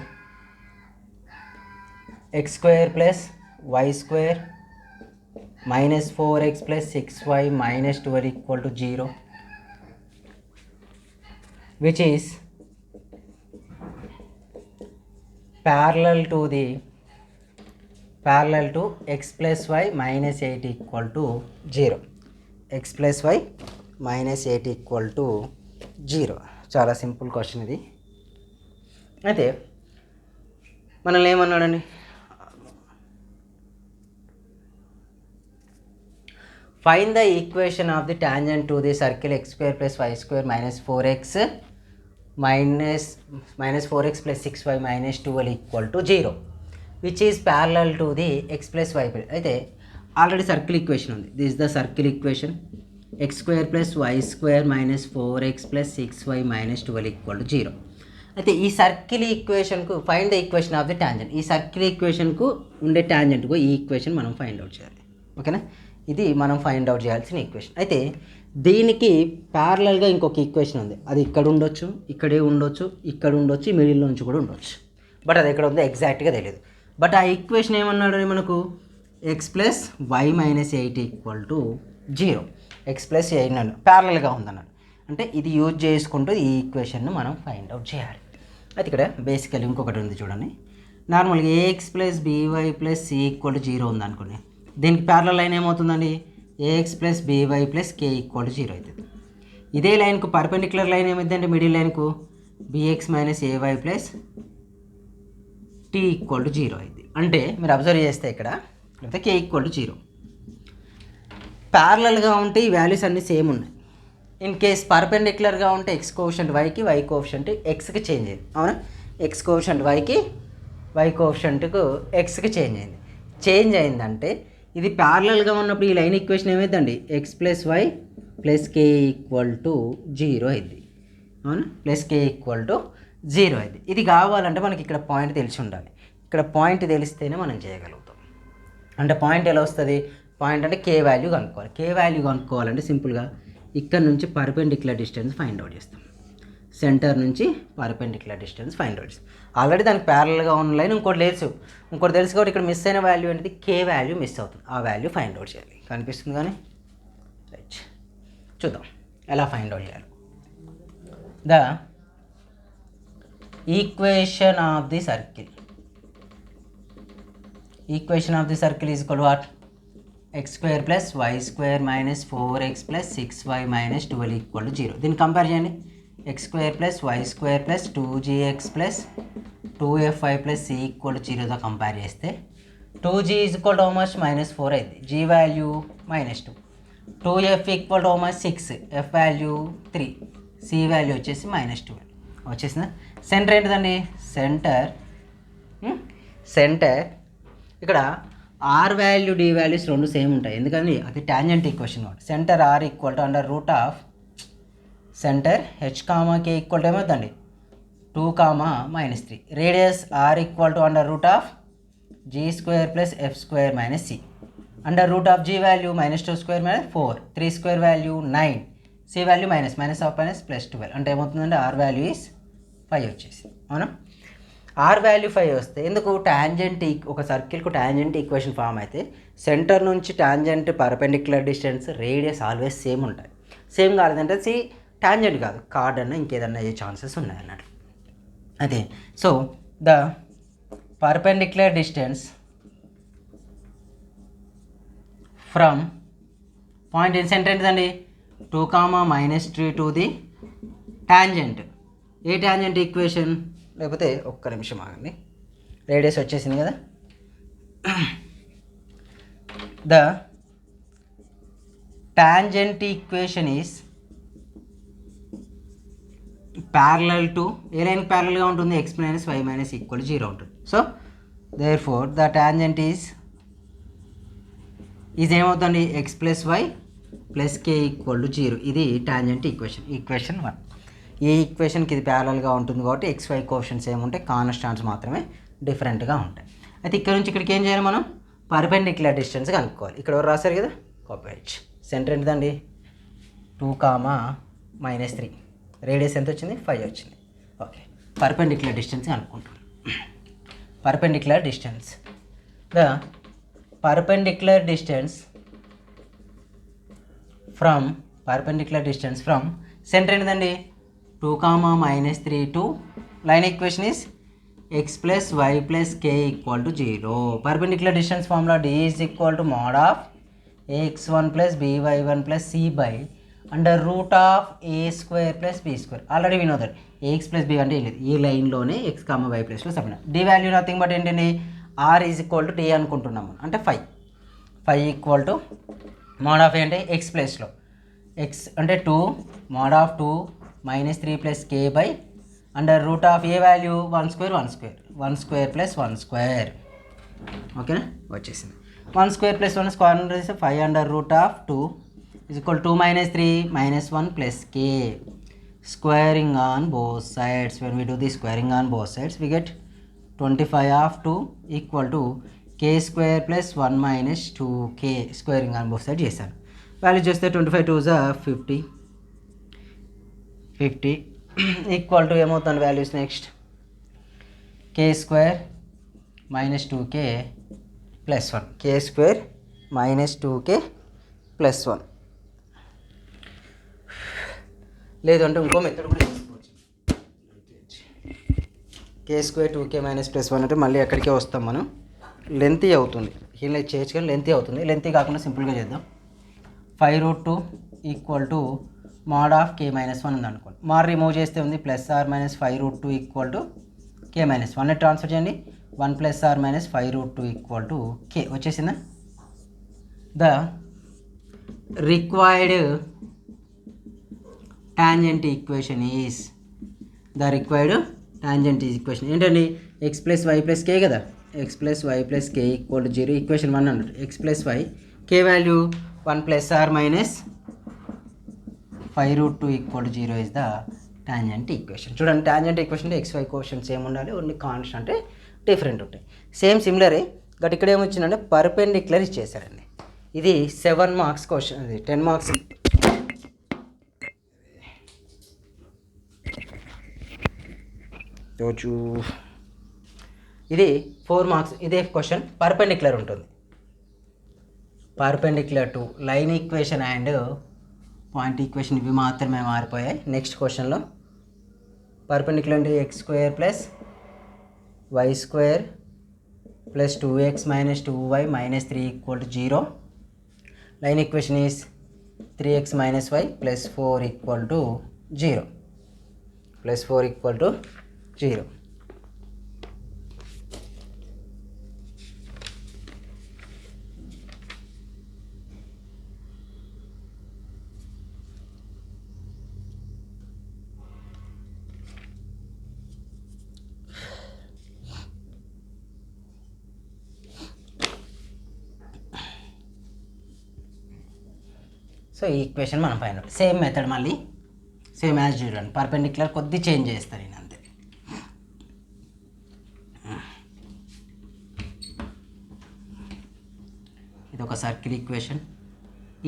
x² + y² -4x + 6y -12 = 0 which is parallel to x + y -8 = 0 x + y -8 = 0 చాలా simple question ఇది అయితే మనల్ని ఏమన్నాడండి find the equation of the tangent to the circle x² + y² -4x -4x + 6y -12 = 0 which is parallel to the x + y అయితే already circle equation ఉంది. This is the circle equation. X square plus why square minus 4x plus 6y minus 12 equal to 0. అయితే ఈ circle ఈక్వేషన్కు find the equation of the tangent. ఈ circle ఈక్వేషన్కు ఉండే ట్యాంజెంట్కు ఈ ఈక్వేషన్ మనం ఫైండ్ అవుట్ చేయాలి. ఓకేనా, ఇది మనం ఫైండ్ అవుట్ చేయాల్సిన ఈక్వేషన్. అయితే దీనికి ప్యారలల్గా ఇంకొక ఈక్వేషన్ ఉంది. అది ఇక్కడ ఉండొచ్చు, ఇక్కడే ఉండొచ్చు, ఇక్కడ ఉండొచ్చు, మిడిల్ నుంచి కూడా ఉండొచ్చు. బట్ అది ఎక్కడ ఉందో ఎగ్జాక్ట్గా తెలియదు. బట్ ఆ ఈక్వేషన్ ఏమన్నాడు మనకు, x plus y minus 8 equal to 0. X plus 8 అన్నాడు, ప్యారలల్గా ఉందన్నాడు. అంటే ఇది యూజ్ చేసుకుంటూ ఈ ఈక్వేషన్ను మనం ఫైండ్ అవుట్ చేయాలి. అయితే ఇక్కడ బేసికలీ ఇంకొకటి ఉంది చూడండి. నార్మల్గా AX plus BY plus C equal to 0 ఉంది అనుకోండి. దీనికి ప్యారలల్ లైన్ ఏమవుతుందండి, AX plus BY plus K equal to 0 అవుతుంది. ఇదే లైన్కు పర్పెండిక్యులర్ లైన్ ఏమైందంటే మిడిల్ లైన్కు BX minus AY plus T equal to 0 అయింది. అంటే మీరు అబ్జర్వ్ చేస్తే ఇక్కడ లేకపోతే కే ఈక్వల్ టు 0. ప్యారలల్గా ఉంటే ఈ వాల్యూస్ అన్నీ సేమ్ ఉన్నాయి. ఇన్ కేస్ పర్పెండిక్యులర్గా ఉంటే ఎక్స్ కోఎఫిషియంట్ వైకి, వై కోఎఫిషియంట్ ఎక్స్కి చేంజ్ అయింది. అవునా, ఎక్స్ కోఎఫిషియంట్ వైకి, వై కోఎఫిషియంట్కు ఎక్స్కి చేంజ్ అయింది. చేంజ్ అయిందంటే ఇది ప్యారలల్గా ఉన్నప్పుడు ఈ లైన్ ఈక్వేషన్ ఏమైందండి, X plus why plus K equal to 0 అయింది. అవునా, ప్లస్ కే ఈక్వల్ టు 0 అయింది. ఇది కావాలంటే మనకి ఇక్కడ పాయింట్ తెలిసి ఉండాలి. ఇక్కడ పాయింట్ తెలిస్తేనే మనం చేయగలుగుతాం. అంటే పాయింట్ ఎలా వస్తుంది, పాయింట్ అంటే కే వాల్యూ కనుక్కోవాలి. కే వాల్యూ కనుక్కోవాలంటే సింపుల్గా ఇక్కడ నుంచి పర్పెండిక్యులర్ డిస్టెన్స్ ఫైండ్ అవుట్ చేస్తాం. సెంటర్ నుంచి పర్పెండిక్యులర్ డిస్టెన్స్ ఫైండ్ అవుట్ చేస్తాం. ఆల్రెడీ దానికి ప్యారలల్గా ఉన్న లైన్ ఇంకోటి తెలుసు కాబట్టి ఇక్కడ మిస్ అయిన వాల్యూ ఏంటిది, కే వాల్యూ మిస్ అవుతుంది. ఆ వాల్యూ ఫైండ్ అవుట్ చేయాలి. కనిపిస్తుంది కానీ రైట్, చూద్దాం ఎలా ఫైండ్ అవుట్ చేయాలి. The equation of the circle. Equation of the circle is equal to what, X square plus why square minus 4x plus 6y minus 12 equal to 0. దీన్ని compare చేయండి. X square plus why square plus 2gx plus 2fy plus c equal to 0తో compare చేస్తే 2g is equal to how much, -4 అయింది. g value -2. 2f equal to how much, 6. f value 3. c value వచ్చేసి -12 వచ్చేసిందా. Centre ఏంటిదండి, centre ఇక్కడ r value d values రెండు same ఉంటాయి. ఎందుకని అది టాంజెంట్ ఈక్వేషన్ కాబట్టి. Centre r equal to under root of centre h comma k equal to ఏమవుతుందండి 2, -3. Radius r equal to under root of g square plus f square minus c. Under root of g value -2 square minus 4. 3 square value 9. C value minus of plus 12. అంటే ఏమవుతుందంటే are value is 5 వచ్చేసి. అవునా, are value 5 వస్తే ఎందుకు, tangent ఒక సర్కిల్కు tangent equation form అయితే centre నుంచి tangent perpendicular distance radius always same ఉంటాయి. సేమ్ కాలేదంటే సి టాంజెంట్ కాదు, కార్డ్ అన్న ఇంకేదన్నా అయ్యే ఛాన్సెస్ ఉన్నాయి అన్నట్టు. అదే so the perpendicular distance from point in centre ఏంటిదండి 2, -3 to the tangent. A tangent equation, లేకపోతే ఒక్క నిమిషం ఆగండి, రేడియస్ వచ్చేసింది కదా. The tangent equation is parallel to a line ప్యారలల్గా ఉంటుంది, x minus y minus equal 0 ఉంటుంది. So therefore the tangent is ఏమవుతుంది, X plus why plus K equal to 0. ఇది టాంజెంట్ ఈక్వేషన్ 1. ఈ ఈక్వేషన్కి ఇది ప్యారలల్గా ఉంటుంది కాబట్టి XY కోఎఫిషియెంట్స్ ఏముంటాయి, కాన్స్టాంట్స్ మాత్రమే డిఫరెంట్గా ఉంటాయి. అయితే ఇక్కడ నుంచి ఇక్కడికి ఏం చేయాలి, మనం పర్పెండిక్యులర్ డిస్టెన్స్ కనుక్కోవాలి. ఇక్కడ ఎవరు రాశారు కదా, కాపీ. సెంటర్ ఏంటిదండి 2, -3. రేడియస్ ఎంత వచ్చింది, 5 వచ్చింది. ఓకే, పర్పెండిక్యులర్ డిస్టెన్స్ కనుక్కుంటాం. Perpendicular distance, the perpendicular distance from centre ఏంటిదండి 2, -3 to line equation is X plus why plus K equal to 0. Perpendicular distance formula D is equal to mod of ax1 plus by1 plus C by under root of A square plus B square. Already we know that AX plus B అంటే ఏం లేదు, ఈ లైన్లోనే x, y ప్లస్లో submit. D value nothing but ఏంటండి, r is equal to d అనుకుంటున్నాము, అంటే 5 equal to mod of ఏంటి ఎక్స్ ప్లస్లో ఎక్స్ అంటే 2 mod of 2 -3 plus k by under root of a value 1 square plus 1 square. ఓకేనా, వచ్చేసింది. 1 square plus 1 square under is 5 under root of 2 is equal to 2 minus 3 minus 1 plus k. Squaring on both sides. When we do the squaring on both sides, we get 25 of 2 equal to k square plus 1 minus 2k. Squaring on both sides చేశాను. Value చేస్తే 25 2 50 50 equal to ఏమవుతుంది values next k square minus 2k plus 1. k square minus 2k plus 1. లేదు అంటే ఇంకో method కూడా చేసుకోవచ్చు. k square 2k minus plus 1 అంటే మళ్ళీ ఎక్కడికే వస్తాం మనం. లెంతీ అవుతుంది. ఇలా చేయొచ్చు కానీ లెంతీ అవుతుంది. లెంతీ కాకుండా సింపుల్గా చేద్దాం. 5√2 equal to mod of k minus 1 ఉంది అనుకోండి. మార్ రిమూవ్ చేస్తే ఉంది plus are minus 5√2 equal to k minus 1 transfer చేయండి. 1 plus are minus 5√2 equal to k వచ్చేసిందా. The required tangent equation is equation ఏంటండి x plus why plus k కదా. x plus why plus K equal to 0 equation 1 అన్నట్టు. x plus y k value 1 plus are minus 5√2 equal to 0 is the tangent equation. చూడండి tangent equation అంటే xy caution same ఉండాలి, only constant అంటే different ఉంటాయి. Same సిమిలరే but ఇక్కడ ఏమొచ్చిందంటే perpendicular ఇచ్చేసారండి. ఇది 7 marks question, అది 10 marks. ఇది 4 మార్క్స్. ఇదే క్వశ్చన్ పర్పెండిక్యులర్ ఉంటుంది. Perpendicular to line equation and point equation ఇవి మాత్రమే మారిపోయాయి. నెక్స్ట్ క్వశ్చన్లో పర్పెండిక్యులర్ అంటే x square plus why square plus 2x minus 2y minus 3 equal to 0. Line equation is 3x minus y plus 4 equal to 0. Plus 4 equal to 0. So ఈ equation మనం find out. Same method మళ్ళీ same as చూడండి. Perpendicular కొద్ది change చేస్తాను నేను అంతే. ఇది ఒక సర్కిల్ ఈక్వేషన్.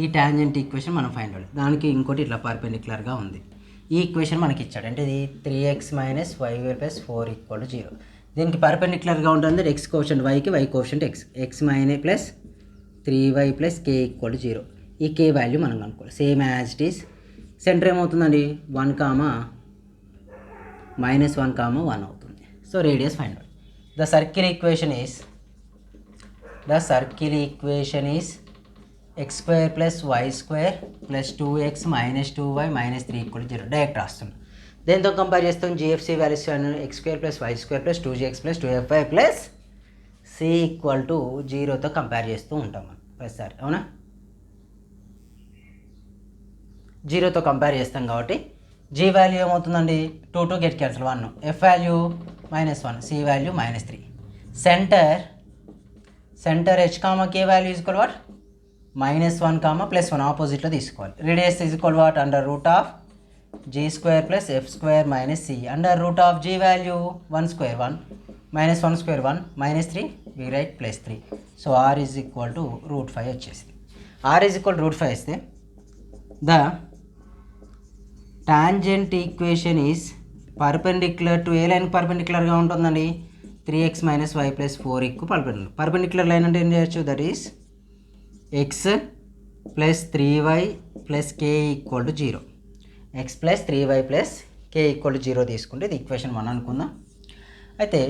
ఈ టాంజెంట్ ఈక్వేషన్ మనం ఫైండ్ అవుట్. దానికి ఇంకోటి ఇట్లా పర్పెండిక్యులర్గా ఉంది. ఈ ఈక్వేషన్ మనకి ఇచ్చాడు అంటే ఇది 3x minus why plus 4 equal to 0. దీనికి పర్పెండిక్యులర్గా ఉంటుంది x కోషంట్ వైకి, y quotient x minus plus 3y plus k equal to 0. ఈ k వాల్యూ మనం కనుక్కోవాలి. Same as it is. Centre ఏమవుతుందండి 1 కామా మైనస్ 1 కామా 1 అవుతుంది. So radius find out. The circle equation is x square plus why square plus 2x minus 2y minus 3 equal to 0. Direct రాస్తున్నాం. దేంతో compare చేస్తాం? జిఎఫ్సి values x square plus why square plus 2gx plus 2fy plus c equal to 0తో compare చేస్తూ ఉంటాం మనం ప్రతిసారి. అవునా? 0తో కంపేర్ చేస్తాం కాబట్టి g వాల్యూ ఏమవుతుందండి 2 get cancel 1, f value minus 1, c value minus 3. Centre h comma k value is equal what minus 1 comma plus 1 ఆపోజిట్లో తీసుకోవాలి. Radius is equal what under root of g square plus f square minus c. Under root of g value 1 square 1 minus 1 square 1 minus 3 we write plus 3. So r is equal to root 5 వచ్చేసింది. r is equal root 5 ఇస్తే the tangent equation is perpendicular to a line పర్పెండిక్యులర్గా ఉంటుందండి 3x minus why plus 4 equal perpendicular line అంటే ఏం చేయొచ్చు? That is x plus 3y plus k equal to 0. x plus 3y plus k equal to 0 తీసుకుంటే ఇది equation 1 అనుకుందాం. అయితే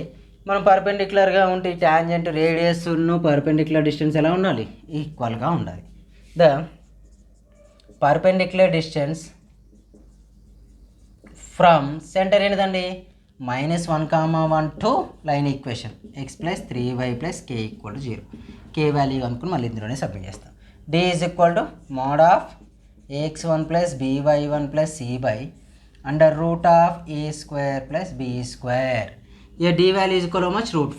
మనం పర్పెండిక్యులర్గా ఉంటే టాంజెంట్ రేడియస్ పర్పెండిక్యులర్ డిస్టెన్స్ ఎలా ఉండాలి? ఈక్వల్గా ఉండాలి. The perpendicular distance from centre ఏంటండి minus 1 comma 1 to line equation x plus 3y plus k equal to 0. k value అనుకుని మళ్ళీ ఇందులోనే సబ్మిట్ చేస్తాం. d is equal to mod of ax1 plus by1 plus c by under root of a square plus b square. ఇక d value is equal much root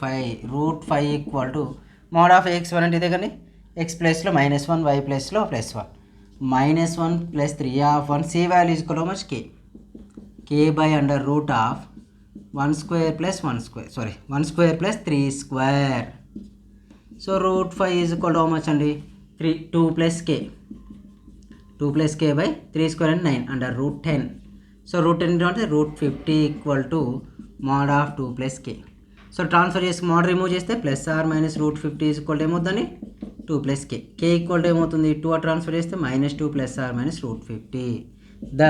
5 equal to mod of x1 అంటే ఇదే కానీ x ప్లస్లో -1 y ప్లస్లో +1 -1 + 3/1 c value is equal too much k by under root of 1 square plus 1 square, sorry 1 square plus 3 square. So root 5 is equal to how much అండి 2 plus k by 3 square and 9 under root 10. So root 10 అంటే root 50 equal to mod of 2 plus k. So transfer చేసి mod remove చేస్తే plus are minus root 50 is equal to ఏమవుతుందని 2 plus k. k equal to ఏమవుతుంది 2 transfer చేస్తే -2 plus are minus root 50. The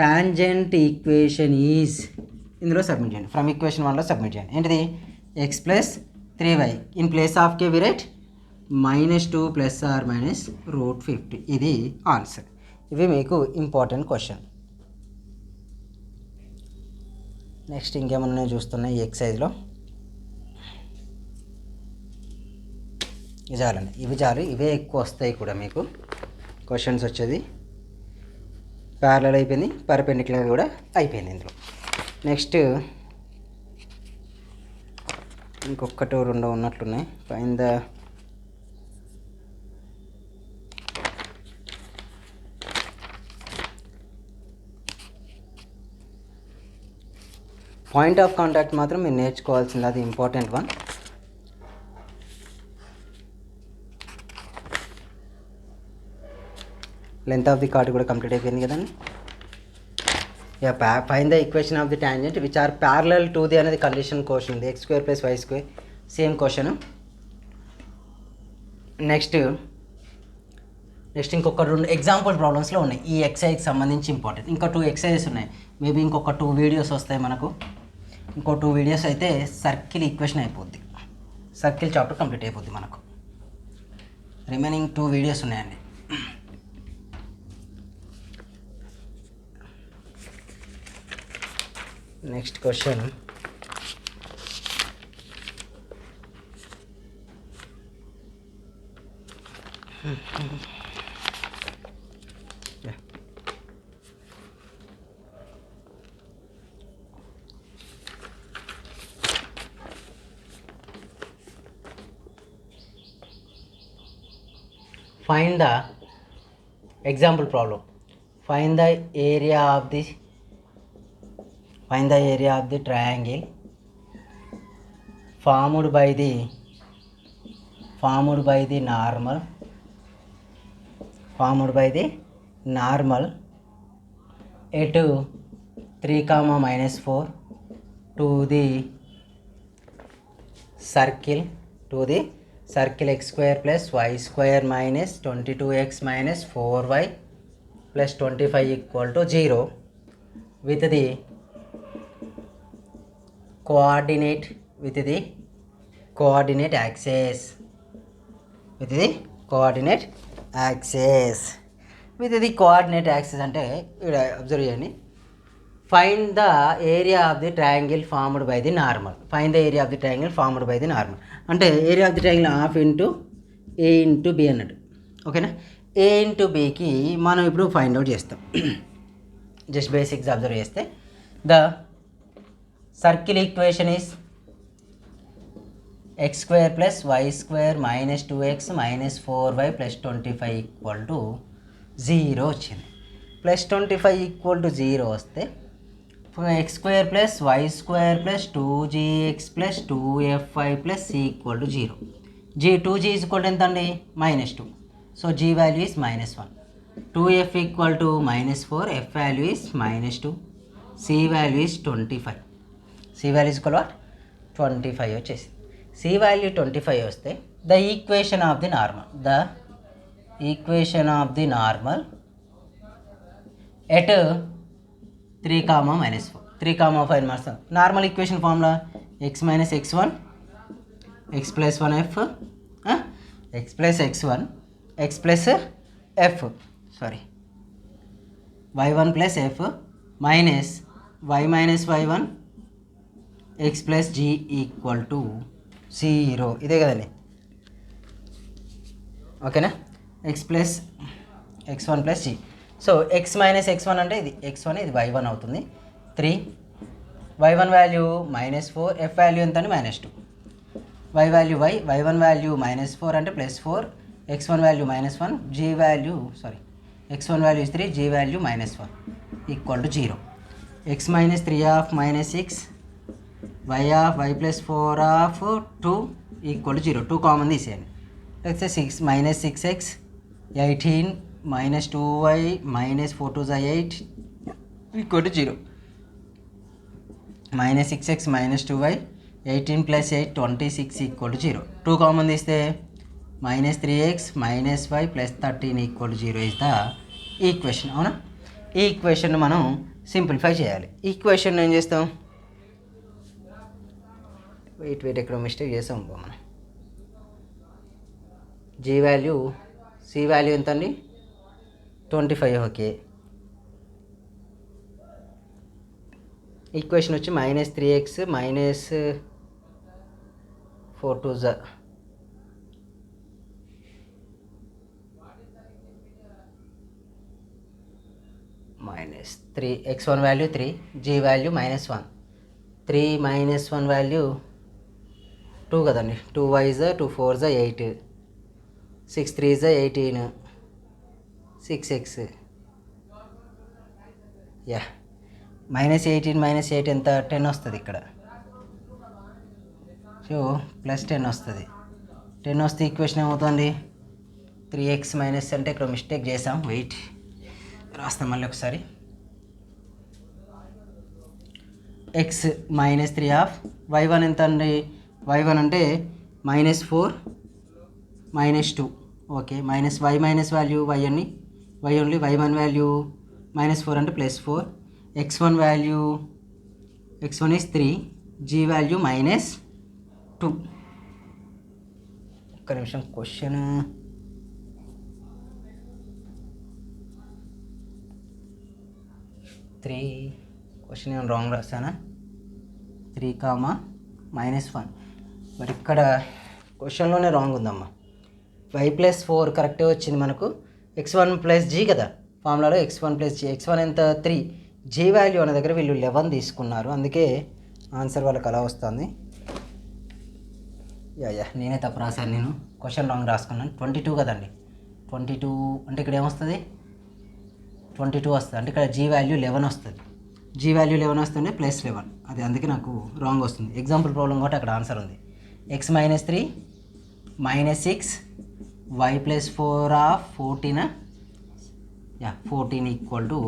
tangent equation is ఇందులో submit చేయండి. From equation 1లో submit చేయండి. ఏంటిది x plus 3y in place of k we write -2 plus are minus root 50. ఇది answer. ఇవి మీకు ఇంపార్టెంట్ క్వశ్చన్. నెక్స్ట్ ఇంకేమన్నా చూస్తున్నాయి ఈ ఎక్సైజ్లో. ఇది చాలండి, ఇవి చాలు. ఇవే ఎక్కువ వస్తాయి కూడా మీకు క్వశ్చన్స్ వచ్చేది. ప్యారలల్ అయిపోయింది, పర్పెండిక్యులర్ కూడా అయిపోయింది ఇందులో. నెక్స్ట్ ఇంకొకటో రెండో ఉన్నట్లున్నాయి. Find the point of contact మాత్రం మీరు నేర్చుకోవాల్సింది, అది important one. Length of the chord కూడా కంప్లీట్ అయిపోయింది కదండి. Find the equation of the tangent which are parallel to the అనేది కండిషన్ క్వశ్చన్ ఉంది. x² + y² same question. Next ఇంకొక 2 ఎగ్జాంపుల్ ప్రాబ్లమ్స్లో ఉన్నాయి ఈ ఎక్సైజ్కి సంబంధించి ఇంపార్టెంట్. ఇంకా 2 ఎక్సైజెస్ ఉన్నాయి. మేబీ ఇంకొక 2 వీడియోస్ వస్తాయి మనకు. ఇంకో 2 వీడియోస్ అయితే సర్కిల్ ఈక్వేషన్ అయిపోద్ది, సర్కిల్ చాప్టర్ కంప్లీట్ అయిపోద్ది మనకు. రిమైనింగ్ 2 వీడియోస్ ఉన్నాయండి. Next question find the example problem. Find the area of the triangle formed by the normal at 3, -4 to the circle x² + y² minus 22x minus 4y plus 25 equal to 0 with the coordinate axis. With the coordinate axis అంటే ఇక్కడ observe చేయండి. Find the area of the triangle formed by the normal. Find the area of the triangle formed by the normal అంటే area of the triangle ½ into a into b అన్నట్టు. ఓకేనా, a into bకి మనం ఇప్పుడు find out చేస్తాం. Just basics observe చేస్తే the circle equation is x² + y² minus 2x minus 4y plus 25 equal to 0 వచ్చింది. Plus 25 equal to 0 వస్తే x² + y² plus 2gx plus 2fy plus c equal to 0. 2g is equal to ఎంత అండి -2. So g value is -1. 2f equal to -4, f value is -2, c value is 25. c value is equal to 25 వచ్చేసి. c value 25 వస్తే the equation of the normal at 3, -4 3, 5 marks. Normal equation formula x - x1 x + 1f x + x1 x + f y1 + f minus y - y1 x + g equal to 0. ఇదే కదండి. ఓకేనా, x + x1 + g. So x - x1 అంటే ఇది x1, ఇది y1 అవుతుంది. 3 y1 value -4, f value ఎంత అండి -2. y value y1 value -4 అంటే +4, x1 value -1, g value x1 value is 3, g value -1 equal to 0. x -3 of -6 y of y + 4 of 2 equal to 0. 2 common తీసేయండి. let's say 6 -6x 18 -2y -4 2 8 equal to 0. -6x -2y 18 + 8 26 equal to 0. 2 common తీస్తే -3x -y + 13 equal to 0 is the equation. అవునా? ఈ equation మనం simplify చేయాలి. Equation ఏం చేస్తాం? Wait ఎక్కడ mistake చేసాం మనం. g వాల్యూ c వాల్యూ ఎంత అండి? 25. ఓకే. ఈక్వేషన్ వచ్చి -3x -4 2 -3 x1 value 3, g value -1. 3 -1 value 2 కదండి. 2y 2 4 8, 6 3 18, 6x యా -18 -8 ఎంత? 10 వస్తుంది ఇక్కడ. సో +10 వస్తుంది. 10 వస్తే ఈక్వేషన్ ఏమవుతుంది? 3x - అంటే ఇక్కడ మిస్టేక్ చేసాం. వెయిట్ రాస్తాం మళ్ళీ ఒకసారి. x -3 ఆఫ్ y1 ఎంత అండి? y1 అంటే -4 -2. ఓకే. -y వాల్యూ y అని y ఓన్లీ y1 వాల్యూ -4 అంటే +4. x1 value x1 is 3, g value -2. ఒక్క నిమిషం. క్వశ్చన్ నేను రాంగ్ రాసానా? 3, -1. మరి ఇక్కడ క్వశ్చన్లోనే రాంగ్ ఉందమ్మా. y + 4 కరెక్టే వచ్చింది మనకు. x1 + g కదా ఫార్ములాలో. x1 + g. x1 ఎంత? 3. g వాల్యూ అనే దగ్గర వీళ్ళు 11 తీసుకున్నారు. అందుకే ఆన్సర్ వాళ్ళకి అలా వస్తుంది. నేనే తప్పు రాశాను. నేను క్వశ్చన్ రాంగ్ రాసుకున్నాను. 22 కదండి. 22 అంటే ఇక్కడ ఏమొస్తుంది? 22 వస్తుంది. అంటే ఇక్కడ g వాల్యూ 11 వస్తుంది. g వాల్యూ 11 వస్తుంటే +11. అది అందుకే నాకు రాంగ్ వస్తుంది. ఎగ్జాంపుల్ ప్రాబ్లం కాబట్టి అక్కడ ఆన్సర్ ఉంది. x -3 -6 y + 4 of 14 14 equal to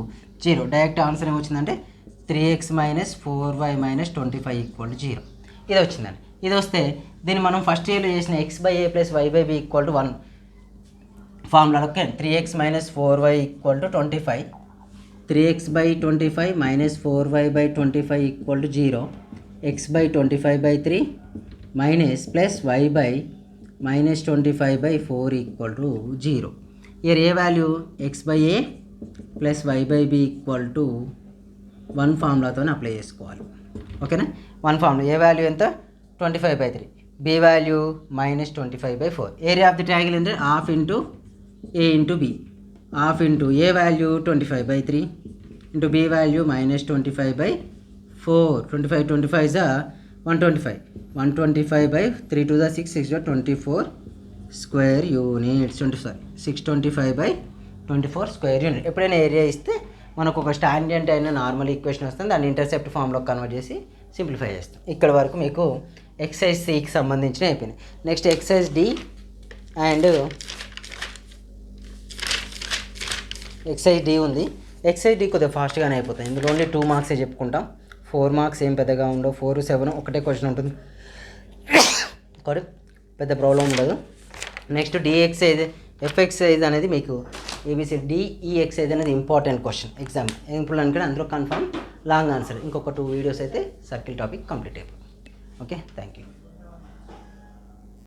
0. Direct answer ఏమొచ్చిందంటే 3x - 4y - 25 ఈక్వల్ టు 0. ఇది వచ్చిందండి. ఇది వస్తే దీన్ని మనం ఫస్ట్ ఇయర్లో చేసిన x/a + y/b ఈక్వల్ టు 1 ఫార్ములాలో 3x - 4y equal to 25. 3x/25 - 4y/25 equal to 0. x/25/3 -y/-25/4 equal to 0. ఇయర్ a value? x/a + y/b equal to 1 ఫార్ములాతో అప్లై చేసుకోవాలి. ఓకేనా? 1 ఫార్ములా. ఏ వాల్యూ ఎంత? 25/3. b value -25/4. Area of the triangle అంటే ½ into a into b. ½ into a value 25/3 into b value -25/4. 25 25 is 125. 125/3 to the 6 6 24 square units. 625/24 square unit. ఎప్పుడైనా area ఇస్తే మనకు ఒక standard అయిన నార్మల్ ఈక్వేషన్ వస్తుంది. దాన్ని ఇంటర్సెప్ట్ ఫామ్లో కన్వర్ట్ చేసి సింప్లిఫై చేస్తాం. ఇక్కడ వరకు మీకు ఎక్సైజ్ సికి సంబంధించిన అయిపోయింది. Next exercise D and exercise D ఉంది. ఎక్సైజ్ డి కొద్దిగా ఫాస్ట్గానే అయిపోతుంది. ఇందులో ఓన్లీ 2 మార్క్సే చెప్పుకుంటాం. 4 మార్క్స్ ఏం పెద్దగా ఉండవు. 4 7 ఒకటే క్వశ్చన్ ఉంటుంది. పెద్ద ప్రాబ్లం ఉండదు. Next D exercise F exercise అనేది మీకు ఏబిసి డిఈ ఎక్సైజ్ అనేది ఇంపార్టెంట్ క్వశ్చన్ ఎగ్జామ్. ఇప్పుడు అనుకుంటే అందులో కన్ఫర్మ్ లాంగ్ ఆన్సర్. ఇంకొక 2 వీడియోస్ అయితే సర్కిల్ టాపిక్ కంప్లీట్ అయిపోతుంది. Okay, thank you.